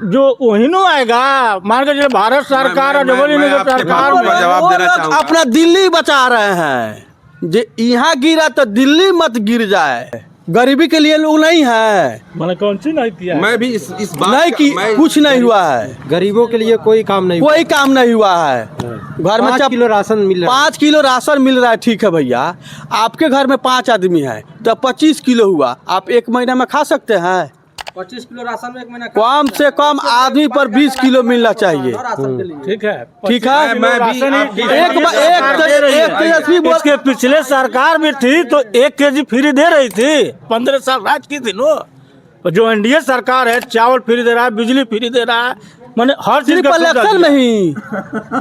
जो वही नो आएगा, मान के चले भारत सरकार और जबरदस्ती सरकार में जवाब देना चाहूंगा। अपना दिल्ली बचा रहे हैं, जे यहाँ गिरा तो दिल्ली मत गिर जाए। गरीबी के लिए लोग नहीं है, मैंने कौन सी नहीं किया है? मैं भी इस बात नहीं कि कुछ नहीं हुआ है, गरीबों के लिए कोई काम नहीं कोई काम नहीं हुआ है। घर में 5 किलो राशन मिल रहा है। 5 किलो राशन मिल रहा है, ठीक है भैया। आपके घर में 5 आदमी है तो 25 किलो हुआ, आप 1 महीना में खा सकते हैं। 25 किलो राशन में 1 महीना कम से कम आदमी पर 20 किलो मिलना चाहिए, ठीक है, ठीक है। मैं भी एक तेजस्वी बोल इसके पिछले सरकार भी थी तो 1 केजी फ्री दे रही थी, 15 साल राज की थी नो। जो एनडीए सरकार है, चावल फ्री दे रहा है, बिजली फ्री दे रहा है, मैंने हर चीज सिर्फ इलेक्शन में ही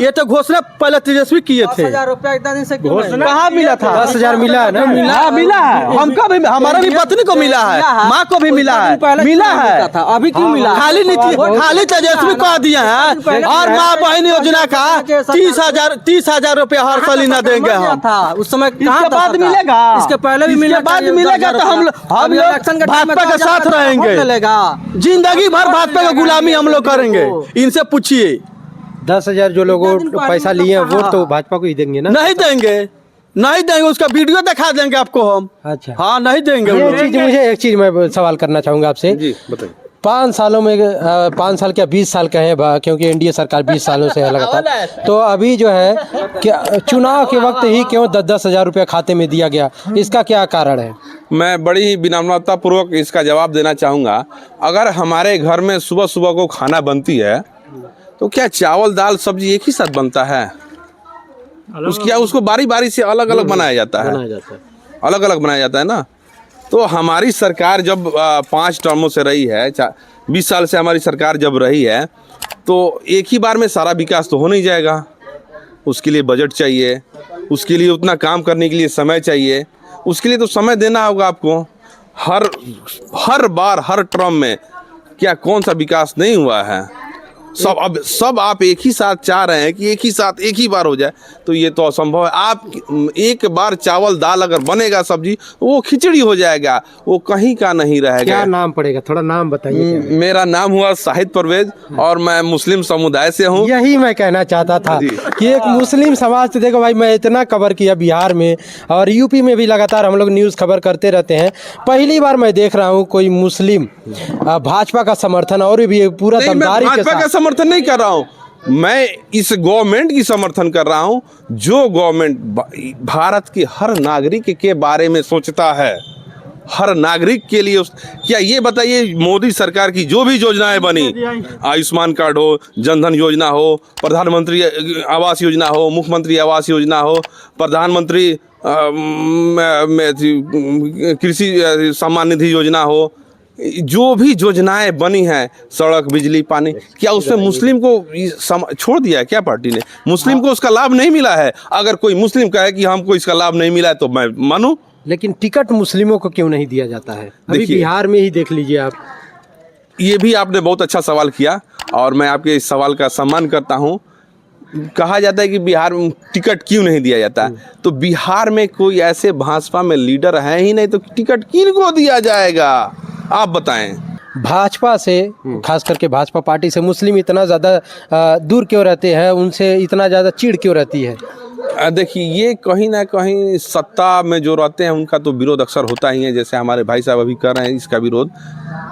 ये तो घोषणा पहले तेजस्वी किए थे। 10,000 रुपया इतना दिन से क्यों नहीं? घोषणा कहाँ मिला था? 10,000 मिला है ना? हाँ मिला है, हमको भी, हमारा भी पत्नी को मिला है, माँ को भी मिला है, मिला है। अभी क्यों मिला? खाली खाली तेजस्वी को दिया है। और माँ बहन योजना का 30,000 रुपया हर साल देंगे हम। था उस समय कहाँ इसके था बाद सरकार? मिलेगा, इसके पहले भी इसके मिलना बाद चाहिए, मिलेगा 10,000 तो हम रुपया। लोग इलेक्शन के टाइम में भाजपा के 10,000 साथ रुपया रहेंगे, मिलेगा। जिंदगी भर भाजपा का गुलामी हम लोग करेंगे। इनसे पूछिए, 10,000 जो लोग पैसा लिए हैं वोट तो भाजपा को ही देंगे ना? नहीं देंगे, नहीं देंगे। उसका वीडियो दिखा देंगे आपको हम। अच्छा, हाँ नहीं देंगे वो ये लोग। चीज मुझे एक चीज मैं सवाल करना चाहूंगा आपसे। जी बताइए। 5 सालों में 5 साल क्या 20 साल का है क्योंकि एनडीए सरकार 20 सालों से है लगातार। तो अभी जो है क्या चुनाव के वक्त ही क्यों 10,000 रुपया खाते में दिया गया, इसका क्या कारण है? मैं बड़ी ही विनम्रता पूर्वक इसका जवाब देना चाहूँगा। अगर हमारे घर में सुबह सुबह को खाना बनती है तो क्या चावल दाल सब्जी एक ही साथ बनता है? उसको बारी बारी से अलग अलग बनाया जाता है, अलग अलग बनाया जाता है ना। तो हमारी सरकार जब 5 टर्मों से रही है, 20 साल से हमारी सरकार जब रही है, तो एक ही बार में सारा विकास तो हो नहीं जाएगा। उसके लिए बजट चाहिए, उसके लिए उतना काम करने के लिए समय चाहिए, उसके लिए तो समय देना होगा आपको। हर बार हर टर्म में क्या कौन सा विकास नहीं हुआ है? सब आप एक ही साथ चाह रहे हैं कि एक ही साथ एक ही बार हो जाए, तो ये तो असंभव है। आप एक बार चावल दाल अगर बनेगा सब्जी, वो खिचड़ी हो जाएगा, वो कहीं का नहीं रहेगा। क्या नाम पड़ेगा, थोड़ा नाम बताइए। मेरा नाम हुआ शाहिद परवेज और मैं मुस्लिम समुदाय से हूँ। यही मैं कहना चाहता था कि एक मुस्लिम समाज से, देखो भाई मैं इतना कवर किया बिहार में और यूपी में भी लगातार हम लोग न्यूज़ खबर करते रहते हैं। पहली बार मैं देख रहा हूँ कोई मुस्लिम भाजपा का समर्थन और भी पूरा दमदारी के भाजपा का साथ। समर्थन नहीं कर रहा हूँ, मैं इस गवर्नमेंट की समर्थन कर रहा हूँ जो गवर्नमेंट भारत के हर नागरिक के बारे में सोचता है। हर नागरिक के लिए क्या ये बताइए, मोदी सरकार की जो भी योजनाएं बनी, आयुष्मान कार्ड हो, जनधन योजना हो, प्रधानमंत्री आवास योजना हो, मुख्यमंत्री आवास योजना हो, प्रधानमंत्री कृषि सम्मान निधि योजना हो, जो भी योजनाएं बनी हैं, सड़क बिजली पानी, क्या उसमें मुस्लिम को छोड़ दिया है? क्या पार्टी ने मुस्लिम को उसका लाभ नहीं मिला है? अगर कोई मुस्लिम कहे कि हमको इसका लाभ नहीं मिला है तो मैं मानूं। लेकिन टिकट मुस्लिमों को क्यों नहीं दिया जाता है? अभी बिहार में ही देख लीजिए आप। ये भी आपने बहुत अच्छा सवाल किया और मैं आपके इस सवाल का सम्मान करता हूँ। कहा जाता है कि बिहार में टिकट क्यों नहीं दिया जाता है, तो बिहार में कोई ऐसे भाजपा में लीडर है ही नहीं, तो टिकट किनको दिया जाएगा आप बताएं। भाजपा से, खास करके भाजपा पार्टी से मुस्लिम इतना ज़्यादा दूर क्यों रहते हैं, उनसे इतना ज़्यादा चिढ़ क्यों रहती है? देखिए, ये कहीं ना कहीं सत्ता में जो रहते हैं उनका तो विरोध अक्सर होता ही है। जैसे हमारे भाई साहब अभी कर रहे हैं, इसका विरोध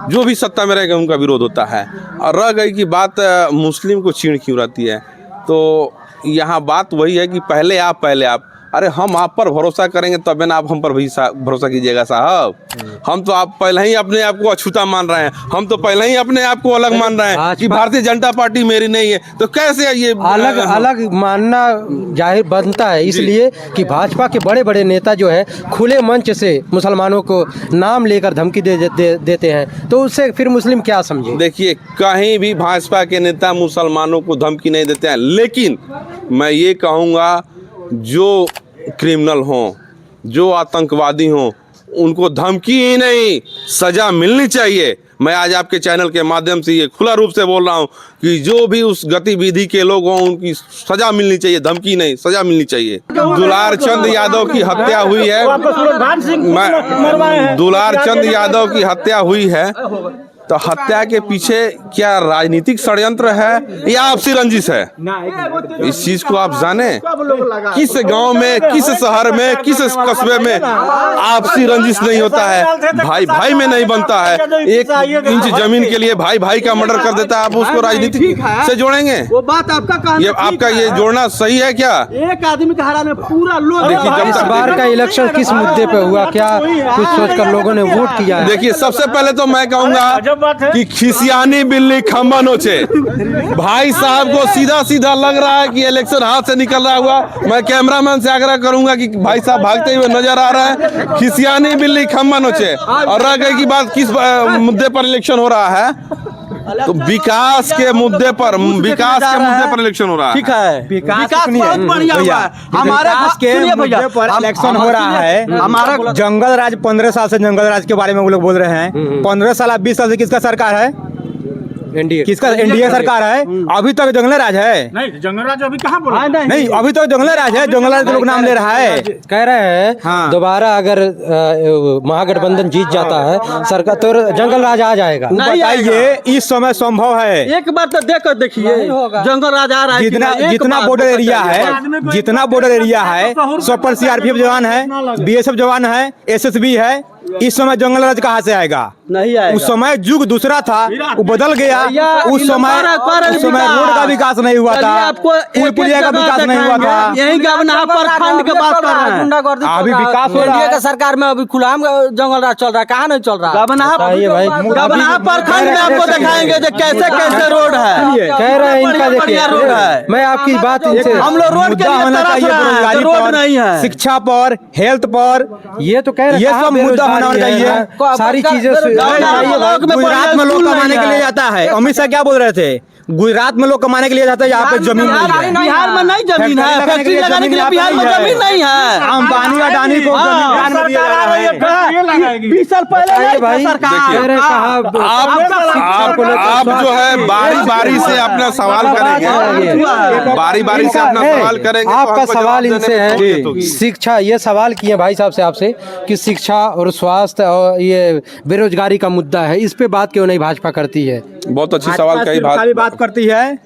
जो भी सत्ता में रहेगा उनका विरोध होता है। और रह गई कि बात मुस्लिम को चिढ़ क्यों रहती है, तो यहाँ बात वही है कि पहले आप अरे हम आप पर भरोसा करेंगे तब ना आप हम पर भी भरोसा कीजिएगा साहब। हम तो आप पहले ही अपने आप को अछूता मान रहे हैं, हम तो पहले ही अपने आप को अलग मान रहे हैं कि भारतीय जनता पार्टी मेरी नहीं है, तो कैसे ये अलग अलग मानना जाहिर बनता है, इसलिए कि भाजपा के बड़े बड़े नेता जो है खुले मंच से मुसलमानों को नाम लेकर धमकी देते हैं, तो उससे फिर मुस्लिम क्या समझे? देखिए, कहीं भी भाजपा के नेता मुसलमानों को धमकी नहीं देते हैं, लेकिन मैं ये कहूँगा जो क्रिमिनल हों, जो आतंकवादी हों, उनको धमकी ही नहीं सज़ा मिलनी चाहिए। मैं आज आपके चैनल के माध्यम से ये खुला रूप से बोल रहा हूँ कि जो भी उस गतिविधि के लोग हों उनकी सज़ा मिलनी चाहिए, धमकी नहीं, सज़ा मिलनी चाहिए। दुलार चंद यादव की हत्या हुई है, दुलार चंद यादव की हत्या हुई है, तो हत्या के पीछे क्या राजनीतिक षड्यंत्र है या आपसी रंजिश है? इस चीज को आप जाने, किस गांव में, किस शहर में, किस कस्बे में आपसी रंजिश नहीं होता है, भाई भाई में नहीं बनता है। 1 इंच जमीन के लिए भाई भाई का मर्डर कर देता है, आप उसको राजनीति से जोड़ेंगे? वो बात आपका ये आपका ये जोड़ना सही है क्या? एक आदमी का हरा में पूरा लोग देखिए, जब इस तक बार का इलेक्शन किस मुद्दे पे हुआ, क्या कुछ सोचकर लोगों ने वोट किया है? देखिए, सबसे पहले तो मैं कहूंगा कि खिसियानी बिल्ली खम्बा नोचे। भाई साहब को सीधा सीधा लग रहा है कि इलेक्शन हाथ से निकल रहा हुआ। मैं कैमरामैन से आग्रह करूंगा कि भाई साहब भागते हुए नजर आ रहा है, खिसियानी बिल्ली खम्बा नोचे। और रह गई की बात किस मुद्दे पर इलेक्शन हो रहा है, तो विकास के मुद्दे पर, विकास के मुद्दे पर इलेक्शन हो रहा है। ठीक है, विकास बहुत बढ़िया हुआ है। हमारे विकास के मुद्दे पर इलेक्शन हो रहा है। हमारा जंगल राज 15 साल से जंगल राज के बारे में वो लोग बोल रहे हैं। 15 साल 20 साल से किसका सरकार है? एनडीए किसका? एनडीए सरकार है। अभी तक जंगल राज है? नहीं, जंगलराज अभी कहाँ बोला? नहीं, अभी तक जंगल राज है। जंगल राज के लोग नाम ले रहा है। कह रहे हैं हाँ। दोबारा अगर महागठबंधन जीत जाता है सरकार तो जंगल राज आ जाएगा। बताइए, इस समय संभव है? एक बार तो देखिए, जंगल राज आ रहा है। जितना बॉर्डर एरिया है, जितना बॉर्डर एरिया है, 100 पर सीआरपीएफ जवान है, बीएसएफ जवान है, एसएसबी है। इस समय जंगल राज कहाँ से आएगा? नहीं आएगा। उस समय युग दूसरा था, वो बदल गया। उस समय रोड का विकास नहीं हुआ था, पुल पुलिया का विकास नहीं हुआ था। यही प्रखंड के बात कर रहे हैं। अभी विकास हो रहा एनडीए है। का सरकार में अभी खुलाम जंगल राज चल रहा है, कहाँ नहीं चल रहा है? बताइए भाई। गबना प्रखंड में आपको दिखाएंगे जो कैसे कैसे रोड है। कह रहे हैं इनका, देखिए बढ़िया रोड है। मैं आपकी बात इनसे, हम लोग रोड के मुद्दा लिए होना तरस चाहिए, रहे हैं, बेरोजगारी रोड नहीं पर, है। शिक्षा पर, हेल्थ पर, ये तो कह रहे ये हैं सब मुद्दा होना चाहिए। सारी चीजें गुजरात में लोग कमाने के लिए जाता है। अमित शाह क्या बोल रहे थे? गुजरात में लोग कमाने के लिए जाता है, यहाँ पे जमीन नहीं है। बिहार में नहीं जमीन है, फैक्ट्री लगाने के लिए बिहार में जमीन नहीं है। अंबानी अडानी को जमीन बिहार में दिया जा रहा है। 20 साल पहले नहीं भाई था सरकार। कह रहे आप जो है बारी बारी से अपना सवाल करेंगे, बारी बारी से अपना सवाल करेंगे। तो आपका हमको सवाल जवाब इनसे देने में है, दिक्कत होगी। शिक्षा, ये सवाल किए भाई साहब से आपसे कि शिक्षा और स्वास्थ्य और ये बेरोजगारी का मुद्दा है, इस पे बात क्यों नहीं भाजपा करती है? बहुत अच्छी सवाल कही। खाली बात करती है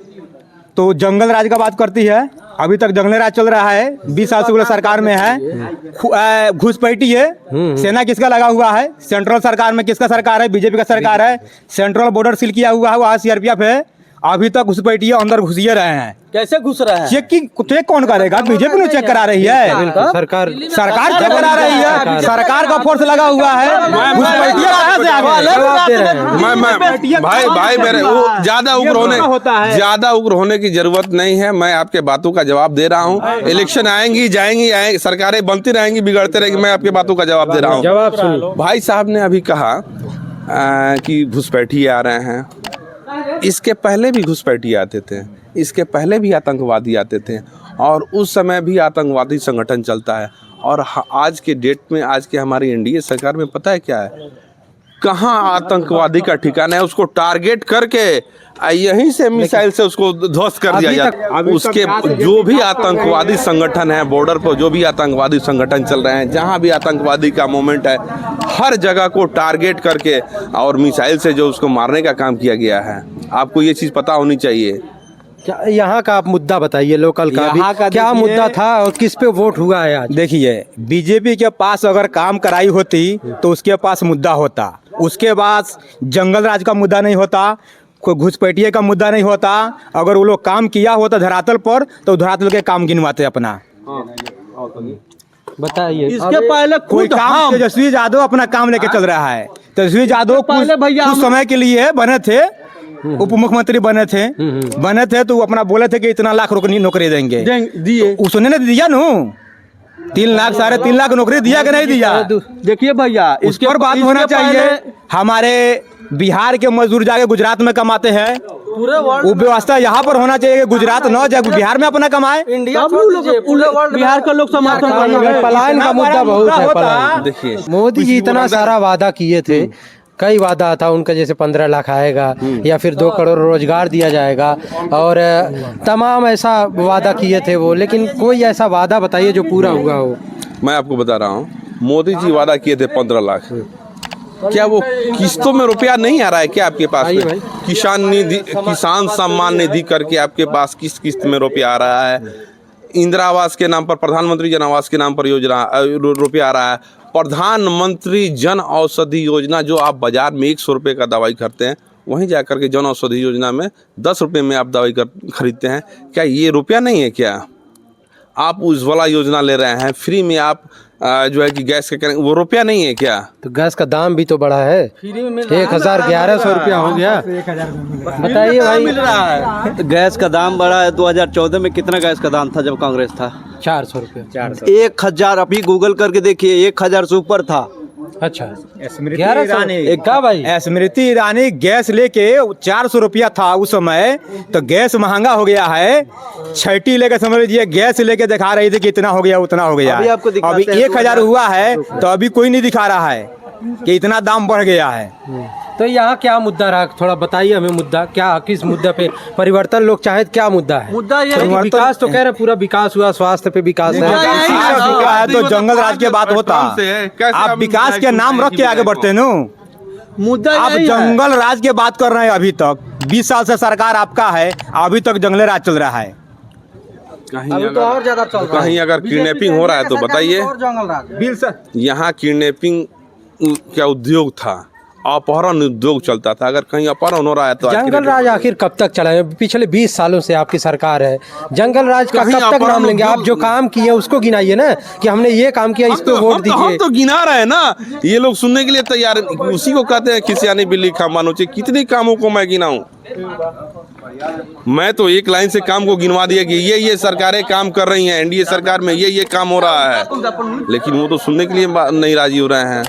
तो जंगल राज का बात करती है। अभी तक जंगल राज चल रहा है, 20 साल से वो लोग सरकार में है। घुसपैठी है। सेना किसका लगा हुआ है? सेंट्रल सरकार में किसका सरकार है? बीजेपी का सरकार है। सेंट्रल बॉर्डर सील किया हुआ है, वहाँ सीआरपीएफ है। अभी तक घुसपैठिए अंदर घुसिए रहे हैं। कैसे घुस रहे हैं? चेक कौन करेगा? बीजेपी ने चेक करा रही है। सरकार चेक करा रही है। सरकार का फोर्स लगा हुआ है। घुसपैठिए कहाँ से आ गए? जवाब दे रहे हैं। मैं भाई मेरे वो ज्यादा ज्यादा उग्र होने की जरूरत नहीं है। मैं आपके बातों का जवाब दे रहा हूँ। इलेक्शन आएंगी जाएंगी, सरकारें बनती रहेंगी, बिगड़ते रहेंगी। मैं आपके बातों का जवाब दे रहा हूँ। जवाब सुनिए। भाई साहब ने अभी कहा कि घुसपैठिए आ रहे हैं। इसके पहले भी घुसपैठिए आते थे, इसके पहले भी आतंकवादी आते थे, और उस समय भी आतंकवादी संगठन चलता है। और आज के डेट में, आज के हमारी एनडीए सरकार में पता है क्या है? कहाँ आतंकवादी का ठिकाना है, उसको टारगेट करके यहीं से मिसाइल से उसको ध्वस्त कर दिया जाता है। उसके जो भी आतंकवादी संगठन है, बॉर्डर पर जो भी आतंकवादी संगठन चल रहे हैं, जहाँ भी आतंकवादी का मूवमेंट है, हर जगह को टारगेट करके और मिसाइल से जो उसको मारने का काम किया गया है। आपको ये चीज़ पता होनी चाहिए। यहाँ का आप मुद्दा बताइए, लोकल का यहाँ भी का क्या देखिए, मुद्दा था और किस पे वोट हुआ है आज? देखिए, बीजेपी के पास अगर काम कराई होती तो उसके पास मुद्दा होता। उसके पास जंगल राज का मुद्दा नहीं होता, कोई घुसपैठिए का मुद्दा नहीं होता। अगर वो लोग काम किया होता धरातल पर तो धरातल के काम गिनवाते अपना। बताइए। इसके पहले कोई खुद काम, हम तेजस्वी यादव अपना काम लेके चल रहा है। तेजस्वी यादव पहले भैया कुछ समय के लिए बने थे, उप मुख्यमंत्री बने थे तो वो अपना बोले थे कि इतना लाख नौकरी देंगे। दिए। उसने ने दिया नु 3 लाख 3.5 लाख नौकरी दिया कि नहीं दिया? देखिए भैया, इस पर बात होना चाहिए। हमारे बिहार के मजदूर जाके गुजरात में कमाते हैं, पूरे वर्ल्ड वो व्यवस्था यहाँ पर होना चाहिए कि गुजरात न जाए, बिहार में अपना कमाए। इंडिया सब लोग पूरे वर्ल्ड बिहार के लोग समर्थन करेंगे। पलायन का मुद्दा बहुत है। पलायन, देखिए, मोदी जी इतना सारा वादा किए थे, कई वादा था उनका, जैसे 15 लाख आएगा या फिर 2 करोड़ रोजगार दिया जाएगा, और तमाम ऐसा वादा किए थे वो, लेकिन कोई ऐसा वादा बताइए जो पूरा हुआ हो। मैं आपको बता रहा हूँ, मोदी जी वादा किए थे 15 लाख, क्या वो किस्तों में रुपया नहीं आ रहा है क्या आपके पास में? किसान सम्मान निधि करके आपके पास किस्त में रुपया आ रहा है? इंदिरा आवास के नाम पर, प्रधानमंत्री जन आवास के नाम पर योजना रुपया आ रहा है। प्रधानमंत्री जन औषधि योजना, जो आप बाजार में 100 रुपये का दवाई करते हैं, वहीं जाकर के जन औषधि योजना में 10 रुपये में आप दवाई खरीदते हैं। क्या ये रुपया नहीं है क्या? आप उज्ज्वला योजना ले रहे हैं, फ्री में आप जो है कि गैस के करेंगे, वो रुपया नहीं है क्या? तो गैस का दाम भी तो बढ़ा है, 1100 रुपया हो गया। बताइए भाई। मिल रहा है गैस का दाम बढ़ा है। 2014 में कितना गैस का दाम था जब कांग्रेस था? 400 रुपया। 1000, अभी गूगल करके देखिए 1000 से ऊपर था। अच्छा, स्मृति ईरानी, एक का भाई स्मृति ईरानी गैस लेके 400 रुपया था उस समय, तो गैस महंगा हो गया है। छठी लेके समझ लीजिए, गैस लेके दिखा रही थी कि इतना हो गया उतना हो गया। अभी आपको दिखाते अभी हैं 1000 हुआ है तो अभी कोई नहीं दिखा रहा है कि इतना दाम बढ़ गया है। तो यहाँ क्या मुद्दा रहा, थोड़ा बताइए हमें मुद्दा क्या, किस मुद्दे पे परिवर्तन लोग चाहे, क्या मुद्दा है? मुद्दा ये तो विकास तो कह रहे पूरा विकास हुआ, स्वास्थ्य पे विकास है। विकास हुआ है तो जंगल राज की बात होता। आप विकास के नाम रख के आगे बढ़ते नो। मुद्दा आप यही है। जंगल राज की बात कर रहे हैं। अभी तक 20 साल से सरकार आपका है, अभी तक जंगल राज चल रहा है। अभी तो और ज्यादा चल रहा है। कहीं अगर किडनैपिंग हो रहा है तो बताइए। और जंगल राज। यहाँ किडनैपिंग क्या उद्योग था, अपहरण उद्योग चलता था। अगर कहीं अपहरण हो रहा है तो जंगल राज आखिर कब तक चलाए? पिछले 20 सालों से आपकी सरकार है, जंगल राज का कहीं कब तक अपहरण नाम लेंगे? आप उद्योग- जो काम किए उसको गिनाइए ना, कि हमने ये काम किया, इस पे वोट हम दीजिए। तो गिना रहे हैं ना, ये लोग सुनने के लिए तैयार हैं। उसी को कहते हैं खिसियानी बिल्ली खामा नोचे। कितनी कामों को मैं गिनाऊं? मैं तो एक लाइन से काम को गिनवा दिया कि ये सरकारें काम कर रही हैं, एनडीए सरकार में ये काम हो रहा है, लेकिन वो तो सुनने के लिए नहीं राजी हो रहे हैं।